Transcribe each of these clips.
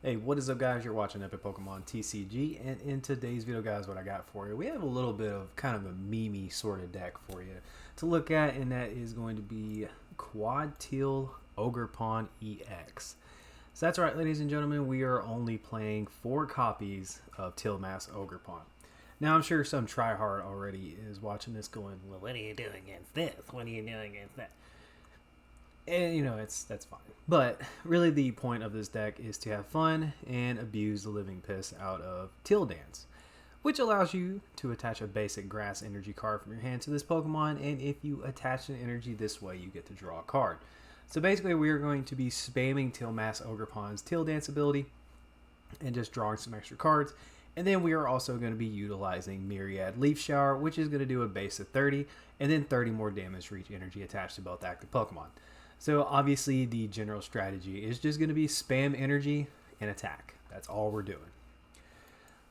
Hey, what is up, guys? You're watching Epic Pokemon TCG, and in today's video, guys, what I got for you, we have a little bit of kind of a meme sort of deck for you to look at, and that is going to be Quad Teal Ogerpon EX. So that's right, ladies and gentlemen, we are only playing 4 copies of Teal Mass Ogerpon. Now, I'm sure some tryhard already is watching this going, well, what are you doing against this? What are you doing against that? And that's fine. But really, the point of this deck is to have fun and abuse the living piss out of Teal Dance, which allows you to attach a basic grass energy card from your hand to this Pokemon. And if you attach an energy this way, you get to draw a card. So basically, we are going to be spamming Teal Mass Ogerpon's Teal Dance ability and just drawing some extra cards. And then we are also going to be utilizing Myriad Leaf Shower, which is going to do a base of 30 and then 30 more damage for each energy attached to both active Pokemon. So obviously the general strategy is just going to be spam energy and attack. That's all we're doing.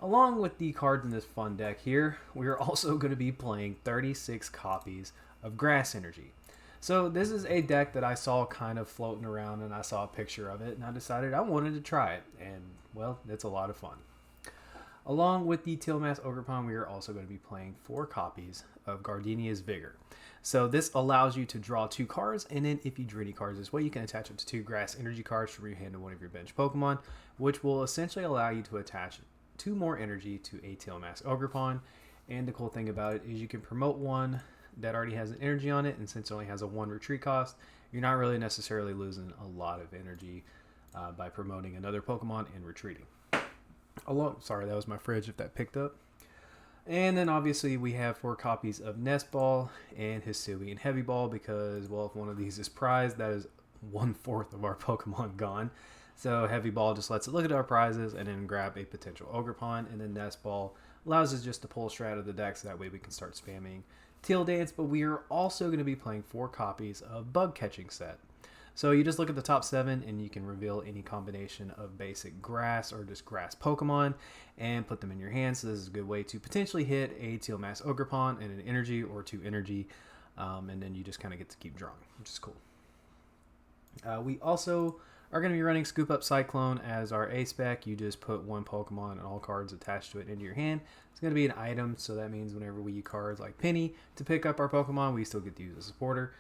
Along with the cards in this fun deck here, we're also going to be playing 36 copies of Grass Energy. So this is a deck that I saw kind of floating around, and I saw a picture of it, and I decided I wanted to try it. And, well, it's a lot of fun. Along with the Teal Mass Ogerpon, we are also going to be playing 4 copies of Gardenia's Vigor. So this allows you to draw 2 cards, and then if you drew any cards this way, you can attach up to 2 Grass Energy cards from your hand to one of your bench Pokemon, which will essentially allow you to attach 2 more energy to a Teal Mass Ogerpon. And the cool thing about it is you can promote one that already has an energy on it, and since it only has a 1 retreat cost, you're not really necessarily losing a lot of energy by promoting another Pokemon and retreating. Sorry, that was my fridge if that picked up. And then obviously we have 4 copies of Nest Ball and Hisuian Heavy Ball because, well, if one of these is prized, that is 1/4 of our Pokemon gone. So Heavy Ball just lets it look at our prizes and then grab a potential Ogerpon, and then Nest Ball allows us just to pull straight out of the deck so that way we can start spamming Teal Dance. But we are also going to be playing 4 copies of Bug Catching Set. So you just look at the top 7 and you can reveal any combination of basic grass or just grass Pokemon and put them in your hand. So this is a good way to potentially hit a Teal Mass Ogerpon and an energy or 2 energy. And then you just kind of get to keep drawing, which is cool. We also are going to be running Scoop Up Cyclone as our A spec. You just put 1 Pokemon and all cards attached to it into your hand. It's going to be an item, so that means whenever we use cards like Penny to pick up our Pokemon, we still get to use a supporter.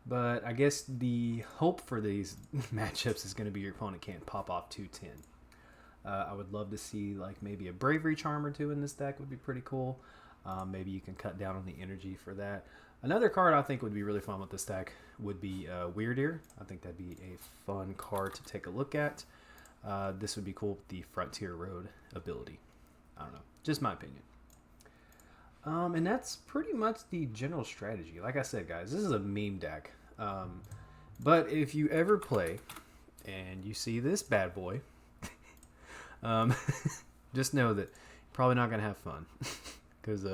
But I guess the hope for these matchups is going to be your opponent can't pop off 210. I would love to see like maybe a Bravery Charm or 2 in this deck would be pretty cool. Maybe you can cut down on the energy for that. Another card I think would be really fun with this deck would be Weird Ear. I think that'd be a fun card to take a look at. This would be cool with the Frontier Road ability. I don't know, just my opinion. And that's pretty much the general strategy. Like I said, guys, this is a meme deck. But if you ever play and you see this bad boy, just know that you're probably not going to have fun. Because,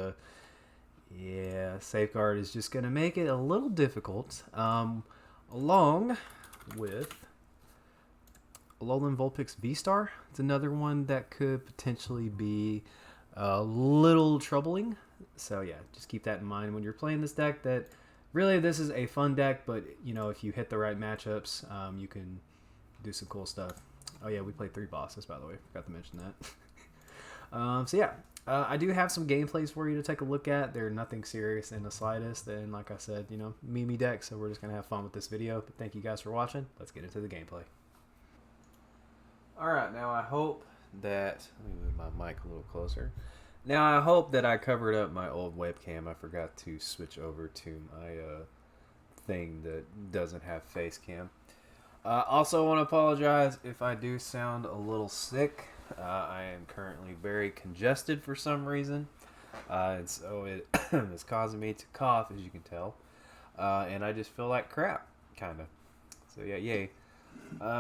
yeah, Safeguard is just going to make it a little difficult. Along with Alolan Vulpix V-Star. It's another one that could potentially be a little troubling. So yeah, just keep that in mind when you're playing this deck, that really this is a fun deck, but if you hit the right matchups, you can do some cool stuff. Oh yeah, we played 3 bosses, by the way, forgot to mention that. So yeah, I do have some gameplays for you to take a look at. They're nothing serious in the slightest, and like I said, meme deck, so we're just gonna have fun with this video. But thank you guys for watching. Let's get into the gameplay. Alright, now I hope that, let me move my mic a little closer. Now, I hope that I covered up my old webcam. I forgot to switch over to my thing that doesn't have face cam. Also want to apologize if I do sound a little sick. I am currently very congested for some reason. And so it is causing me to cough, as you can tell. And I just feel like crap, kind of. So yeah, yay.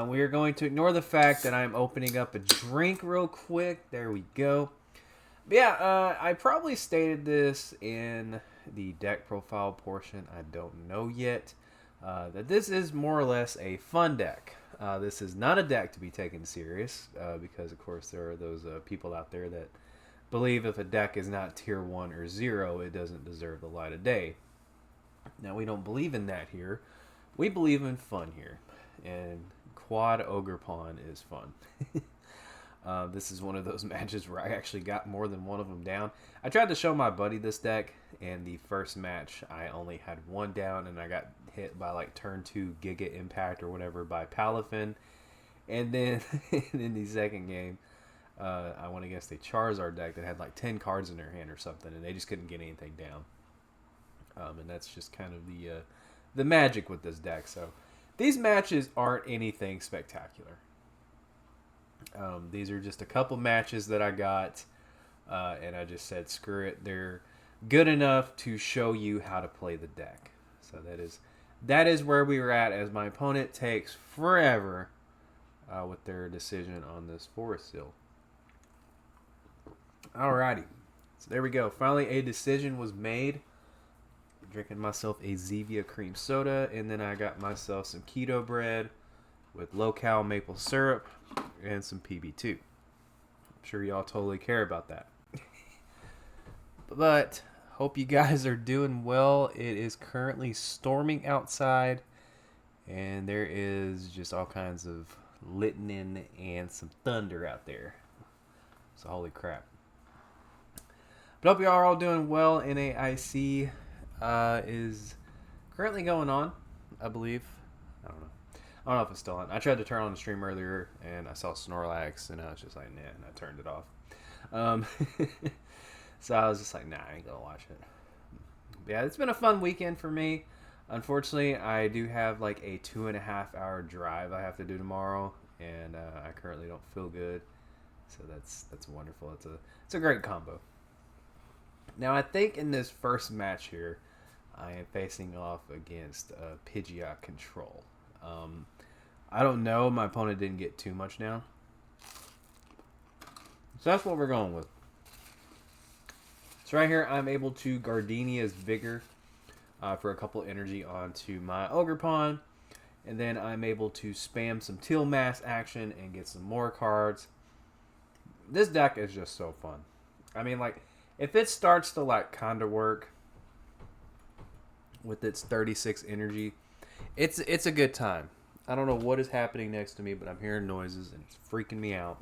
We are going to ignore the fact that I'm opening up a drink real quick. There we go. But yeah, I probably stated this in the deck profile portion. I don't know yet. That this is more or less a fun deck. This is not a deck to be taken serious because, of course, there are those people out there that believe if a deck is not tier 1 or 0, it doesn't deserve the light of day. Now, we don't believe in that here. We believe in fun here. And Quad Ogerpon is fun. This is one of those matches where I actually got more than one of them down. I tried to show my buddy this deck, and the first match I only had one down, and I got hit by like turn 2 Giga Impact or whatever by Palafin. And then in the second game, I went against a Charizard deck that had like 10 cards in their hand or something, and they just couldn't get anything down. And that's just kind of the magic with this deck. So these matches aren't anything spectacular. These are just a couple matches that I got, and I just said, screw it. They're good enough to show you how to play the deck. So that is where we were at, as my opponent takes forever with their decision on this Forest Seal. Alrighty. So there we go. Finally, a decision was made. I'm drinking myself a Zevia cream soda, and then I got myself some keto bread with low-cal maple syrup and some PB2. I'm sure y'all totally care about that. But hope you guys are doing well. It is currently storming outside, and there is just all kinds of lightning and some thunder out there. So holy crap. But hope you are all doing well. NAIC is currently going on, I believe. I don't know if it's still on. I tried to turn on the stream earlier, and I saw Snorlax, and I was just like, nah, and I turned it off. So I was just like, nah, I ain't gonna watch it. But yeah, it's been a fun weekend for me. Unfortunately, I do have like a 2.5 hour drive I have to do tomorrow, and I currently don't feel good. So that's wonderful. It's a great combo. Now, I think in this first match here, I am facing off against Pidgeot Control. I don't know. My opponent didn't get too much down. So that's what we're going with. So right here, I'm able to Gardenia's Vigor for a couple energy onto my Ogerpon. And then I'm able to spam some Teal Mass action and get some more cards. This deck is just so fun. I mean, like, if it starts to like kind of work with its 36 energy, it's a good time. I don't know what is happening next to me, but I'm hearing noises and it's freaking me out.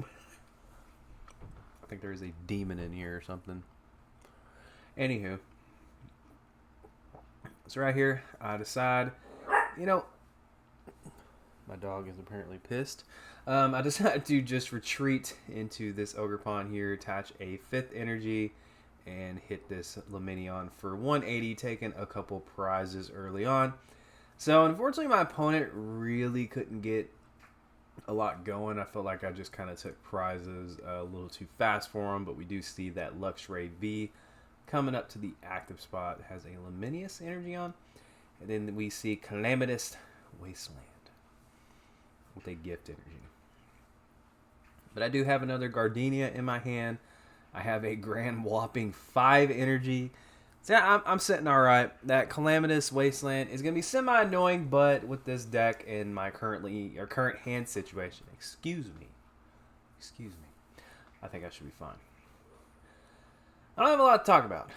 I think there's a demon in here or something. Anywho, so right here, I decide, my dog is apparently pissed. I decided to just retreat into this Ogerpon here, attach a 5th energy, and hit this Luminion for 180, taking a couple prizes early on. So unfortunately, my opponent really couldn't get a lot going. I felt like I just kind of took prizes a little too fast for him, but we do see that Luxray V coming up to the active spot, has a Luminous energy on, and then we see Calamitous Wasteland with a gift energy. But I do have another Gardenia in my hand. I have a grand whopping 5 energy. So yeah, I'm sitting all right. That Calamitous Wasteland is going to be semi-annoying, but with this deck and my current hand situation, excuse me, I think I should be fine. I don't have a lot to talk about.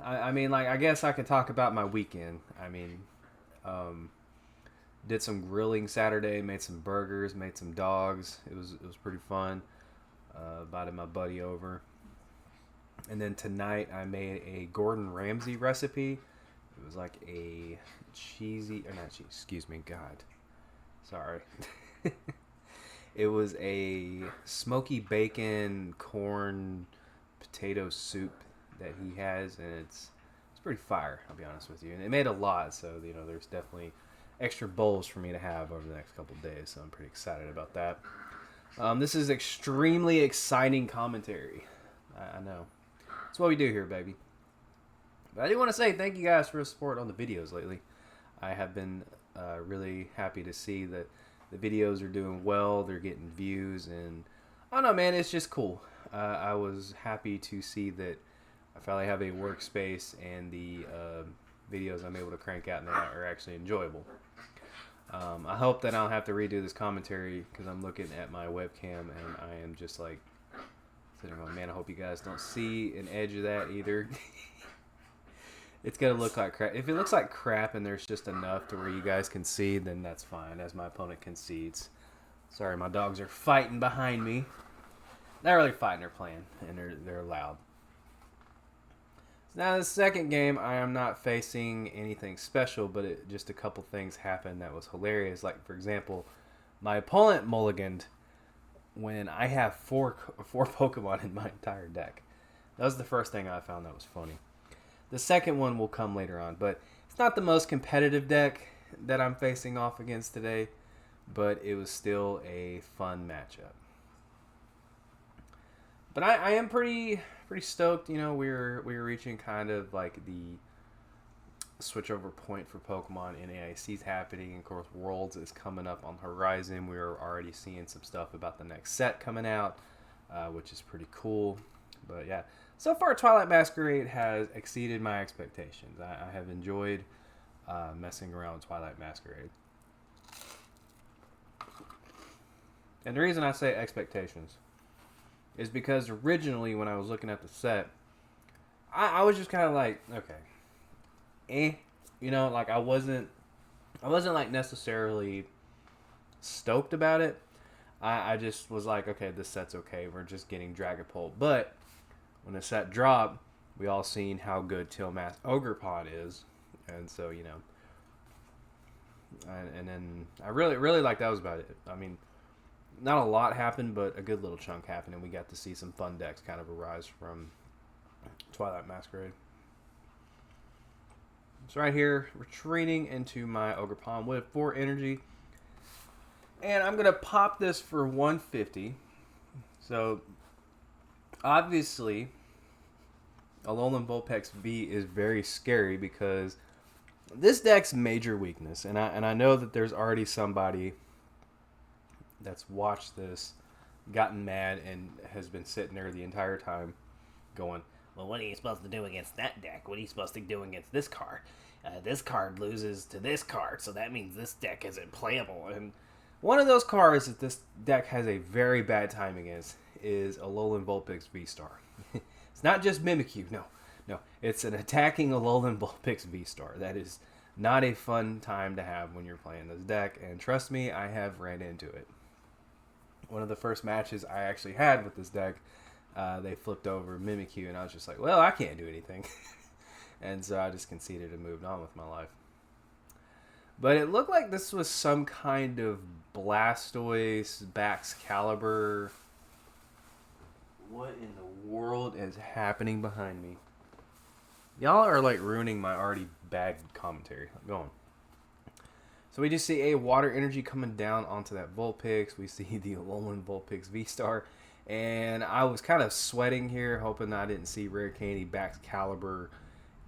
I mean, like, I guess I could talk about my weekend. I mean, did some grilling Saturday, made some burgers, made some dogs. It was pretty fun. Invited my buddy over. And then tonight I made a Gordon Ramsay recipe. It was like a cheesy, or not cheese, excuse me, God. Sorry. It was a smoky bacon, corn, potato soup that he has, and it's pretty fire, I'll be honest with you. And it made a lot, so there's definitely extra bowls for me to have over the next couple of days, so I'm pretty excited about that. This is extremely exciting commentary. I know. That's what we do here, baby. But I do want to say thank you guys for the support on the videos lately. I have been really happy to see that the videos are doing well. They're getting views, and I don't know, man. It's just cool. I was happy to see that I finally have a workspace, and the videos I'm able to crank out now are actually enjoyable. I hope that I don't have to redo this commentary, because I'm looking at my webcam and I am just like sitting around, man, I hope you guys don't see an edge of that either. It's going to look like crap. If it looks like crap and there's just enough to where you guys can see, then that's fine, as my opponent concedes. Sorry, my dogs are fighting behind me. not really fighting or playing, and they're loud. So now the second game, I am not facing anything special, but just a couple things happened that was hilarious. Like for example, my opponent mulliganed when I have four Pokemon in my entire deck. That was the first thing I found that was funny. The second one will come later on, but it's not the most competitive deck that I'm facing off against today, but it was still a fun matchup. But I am pretty stoked. You know, we're reaching kind of like the switchover point for Pokemon. NAIC's happening. Of course, Worlds is coming up on the horizon. We're already seeing some stuff about the next set coming out, which is pretty cool. But yeah, so far Twilight Masquerade has exceeded my expectations. I have enjoyed messing around with Twilight Masquerade. And the reason I say expectations is because originally when I was looking at the set, I was just kind of like, okay, you know, like I wasn't like necessarily stoked about it. I just was like, okay, this set's okay. We're just getting Dragapult. But when the set dropped, we all seen how good Teal Ogerpon is, and so you know, and then I really like that was about it. I mean, not a lot happened, but a good little chunk happened, and we got to see some fun decks kind of arise from Twilight Masquerade. So right here, retreating into my Ogerpon with 4 energy. And I'm going to pop this for 150. So, obviously, Alolan Vulpix V is very scary because this deck's major weakness, and I know that there's already somebody that's watched this, gotten mad, and has been sitting there the entire time going, well, what are you supposed to do against that deck? What are you supposed to do against this card? This card loses to this card, so that means this deck isn't playable. And one of those cards that this deck has a very bad time against is Alolan Vulpix V-Star. It's not just Mimikyu, no. It's an attacking Alolan Vulpix V-Star. That is not a fun time to have when you're playing this deck, and trust me, I have ran into it. One of the first matches I actually had with this deck, they flipped over Mimikyu, and I was just like, well, I can't do anything. And so I just conceded and moved on with my life. But it looked like this was some kind of Blastoise, Baxcalibur. What in the world is happening behind me? Y'all are like ruining my already bad commentary. Go on. So we just see a water energy coming down onto that Vulpix. We see the Alolan Vulpix V-Star. And I was kind of sweating here, hoping I didn't see Rare Candy, Baxcalibur,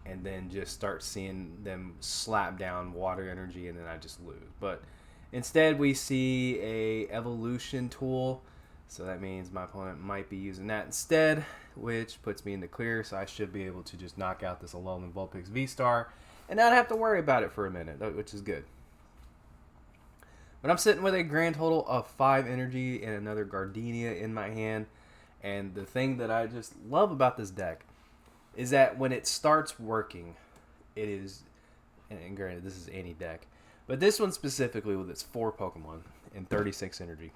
and then just start seeing them slap down water energy, and then I just lose. But instead, we see a evolution tool. So that means my opponent might be using that instead, which puts me in the clear. So I should be able to just knock out this Alolan Vulpix V-Star and not have to worry about it for a minute, which is good. But I'm sitting with a grand total of 5 energy and another Gardenia in my hand. And the thing that I just love about this deck is that when it starts working, it is, and granted, this is any deck, but this one specifically with its 4 Pokemon and 36 energy,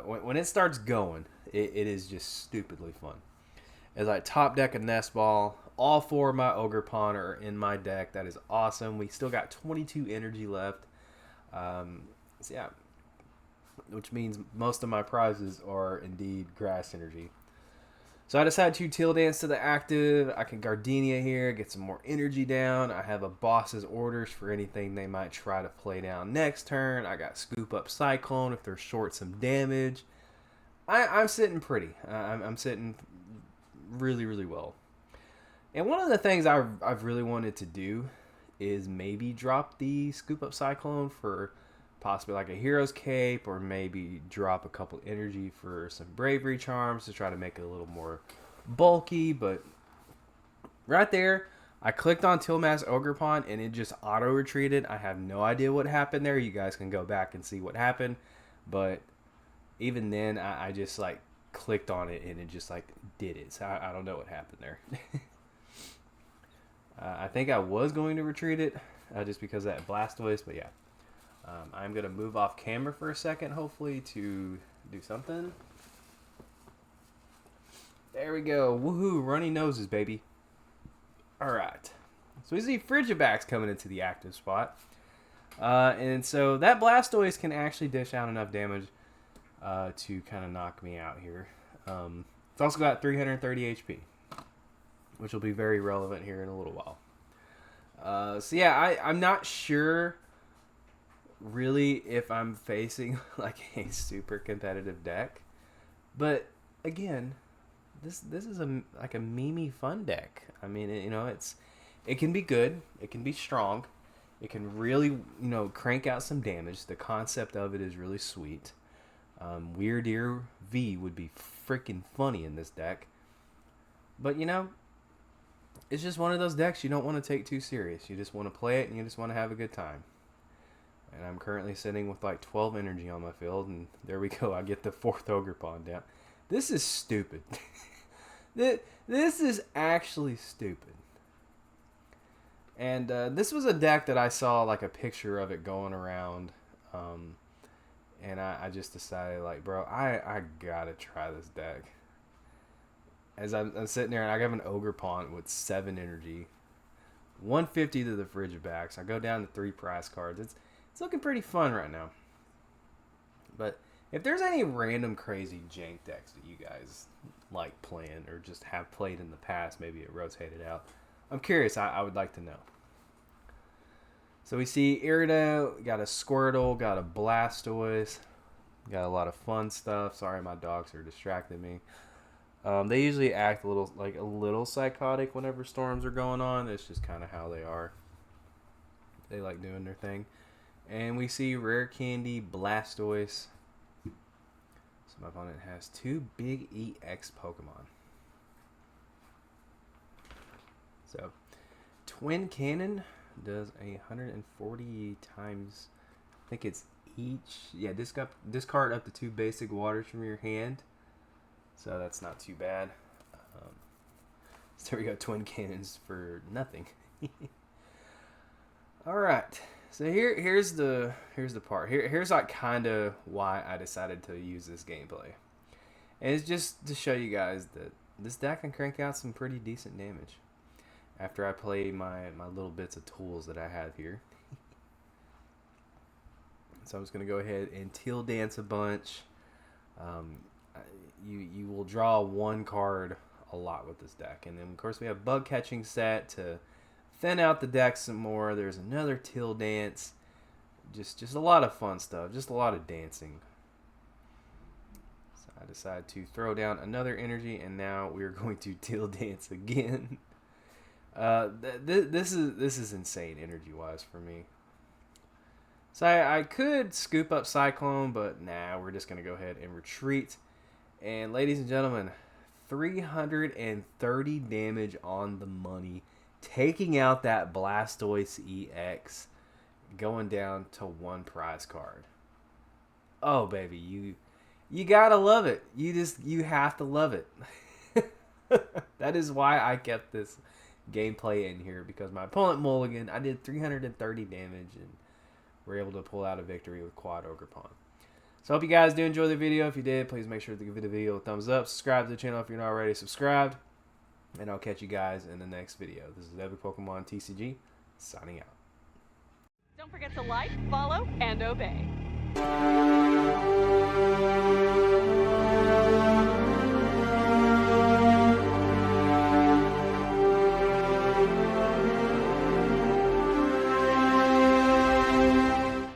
when it starts going, it is just stupidly fun. As I top deck a Nest Ball, all 4 of my Ogerpon are in my deck. That is awesome. We still got 22 energy left. So yeah, which means most of my prizes are indeed grass energy. So I decided to Teal Dance to the active. I can Gardenia here, get some more energy down. I have a boss's orders for anything they might try to play down next turn. I got Scoop Up Cyclone if they're short some damage. I'm sitting pretty. I'm sitting really, really well. And one of the things I've really wanted to do is maybe drop the Scoop Up Cyclone for possibly like a Hero's Cape, or maybe drop a couple energy for some Bravery Charms to try to make it a little more bulky. But right there, I clicked on Tilmas Ogerpon and it just auto-retreated. I have no idea what happened there. You guys can go back and see what happened. But even then, I just like clicked on it and it just like did it. So I don't know what happened there. I think I was going to retreat it just because of that Blastoise, but yeah. I'm going to move off camera for a second, hopefully, to do something. There we go. Woohoo! Runny noses, baby. All right. So we see Frigibacks coming into the active spot. And so that Blastoise can actually dish out enough damage to kind of knock me out here. It's also got 330 HP, which will be very relevant here in a little while. So yeah, I'm not sure really if I'm facing like a super competitive deck, but again, this is like a memey fun deck. I mean, it can be good, it can be strong, it can really crank out some damage. The concept of it is really sweet. Weird Ear V would be freaking funny in this deck, but it's just one of those decks you don't want to take too serious. You just want to play it and you just want to have a good time. And I'm currently sitting with like 12 energy on my field, and there we go. I get the 4th Ogerpon down. This is stupid. This is actually stupid. And this was a deck that I saw like a picture of it going around, and I just decided like, bro, I gotta try this deck. As I'm sitting there, and I have an Ogerpon with 7 energy, 150 to the Frigibacks. I go down to 3 prize cards. It's looking pretty fun right now. But if there's any random crazy jank decks that you guys like playing or just have played in the past, maybe it rotated out, I'm curious. I would like to know. So we see Irido, got a Squirtle, got a Blastoise, got a lot of fun stuff. Sorry, my dogs are distracting me. They usually act a little psychotic whenever storms are going on. It's just kind of how they are. They like doing their thing. And we see Rare Candy, Blastoise. So my opponent has 2 big EX Pokemon. So, Twin Cannon does 140 times, I think it's each. Yeah, discard up to 2 basic waters from your hand. So that's not too bad. So there we go, Twin Cannons for nothing. All right. So here's the part. Here's like kind of why I decided to use this gameplay. And it's just to show you guys that this deck can crank out some pretty decent damage after I play my little bits of tools that I have here. So I'm just going to go ahead and Teal Dance a bunch. You will draw 1 card a lot with this deck. And then, of course, we have Bug Catching Set to thin out the deck some more. There's another Teal Dance. Just a lot of fun stuff. Just a lot of dancing. So I decided to throw down another energy, and now we're going to Teal Dance again. This is insane energy-wise for me. So I could scoop up Cyclone, but nah, we're just going to go ahead and retreat. And ladies and gentlemen, 330 damage on the money. Taking out that Blastoise EX, going down to 1 prize card. Oh, baby, you gotta love it. You have to love it. That is why I kept this gameplay in here, because my opponent mulligan, I did 330 damage, and we're able to pull out a victory with Quad Ogerpon. So I hope you guys do enjoy the video. If you did, please make sure to give the video a thumbs up. Subscribe to the channel if you're not already subscribed. And I'll catch you guys in the next video. This is Epic Pokemon TCG, signing out. Don't forget to like, follow, and obey.